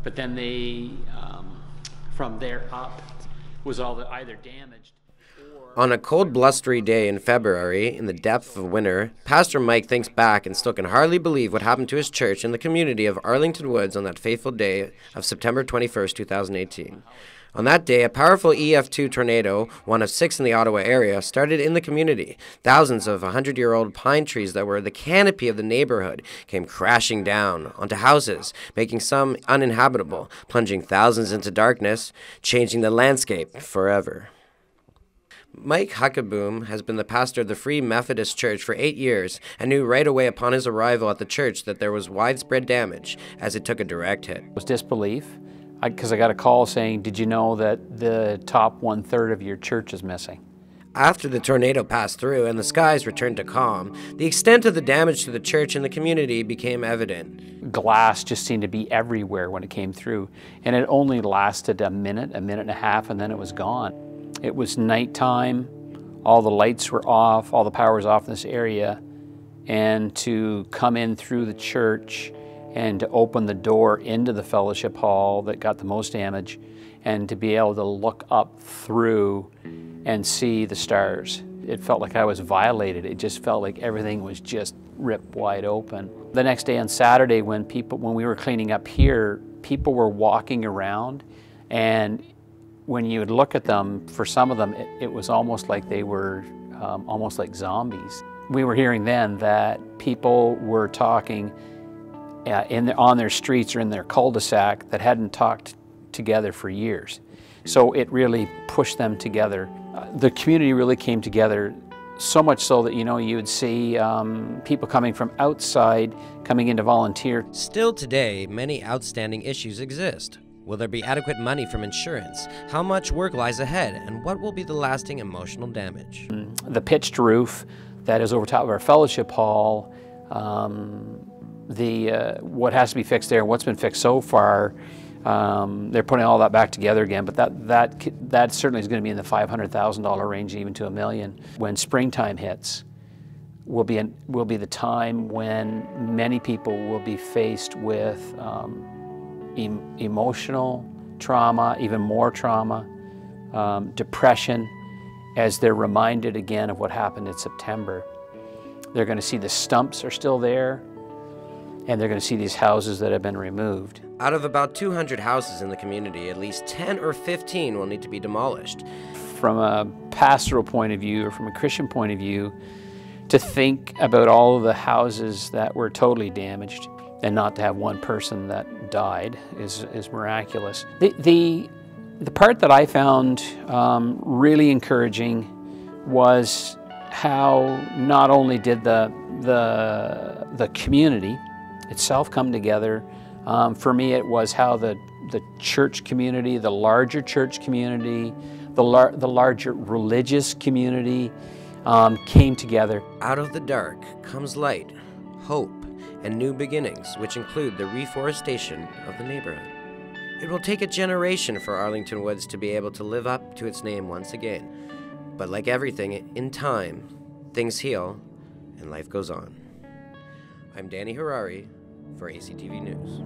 But then they, from there up, was all either damaged. On a cold, blustery day in February, in the depth of winter, Pastor Mike thinks back and still can hardly believe what happened to his church in the community of Arlington Woods on that fateful day of September 21st, 2018. On that day, a powerful EF2 tornado, one of 6 in the Ottawa area, started in the community. Thousands of 100-year-old pine trees that were the canopy of the neighborhood came crashing down onto houses, making some uninhabitable, plunging thousands into darkness, changing the landscape forever. Mike Huckeboom has been the pastor of the Free Methodist Church for 8 years and knew right away upon his arrival at the church that there was widespread damage as it took a direct hit. It was disbelief, because I got a call saying, did you know that the top 1/3 of your church is missing? After the tornado passed through and the skies returned to calm, the extent of the damage to the church and the community became evident. Glass just seemed to be everywhere when it came through, and it only lasted a minute and a half, and then it was gone. It was nighttime, all the lights were off, all the power was off in this area, and to come in through the church and to open the door into the fellowship hall that got the most damage, and to be able to look up through and see the stars. It felt like I was violated. It just felt like everything was just ripped wide open. The next day on Saturday when we were cleaning up here, people were walking around, and when you would look at them, for some of them, it was almost like they were almost like zombies. We were hearing then that people were talking on their streets or in their cul-de-sac that hadn't talked together for years. So it really pushed them together. The community really came together, so much so that, you know, you would see people coming from outside coming in to volunteer. Still today, many outstanding issues exist. Will there be adequate money from insurance? How much work lies ahead? And what will be the lasting emotional damage? The pitched roof that is over top of our fellowship hall, what has to be fixed there, what's been fixed so far, they're putting all that back together again, but that certainly is going to be in the $500,000 range, even to $1 million. When springtime hits, will be the time when many people will be faced with emotional trauma, even more trauma, depression, as they're reminded again of what happened in September. They're going to see the stumps are still there, and they're going to see these houses that have been removed. Out of about 200 houses in the community, at least 10 or 15 will need to be demolished. From a pastoral point of view, or from a Christian point of view, to think about all of the houses that were totally damaged and not to have one person that died is miraculous. The part that I found really encouraging was how not only did the community itself come together. For me, it was how the church community, the larger church community, the larger religious community came together. Out of the dark comes light, hope, and new beginnings, which include the reforestation of the neighborhood. It will take a generation for Arlington Woods to be able to live up to its name once again. But like everything, in time, things heal and life goes on. I'm Danny Harari for ACTV News.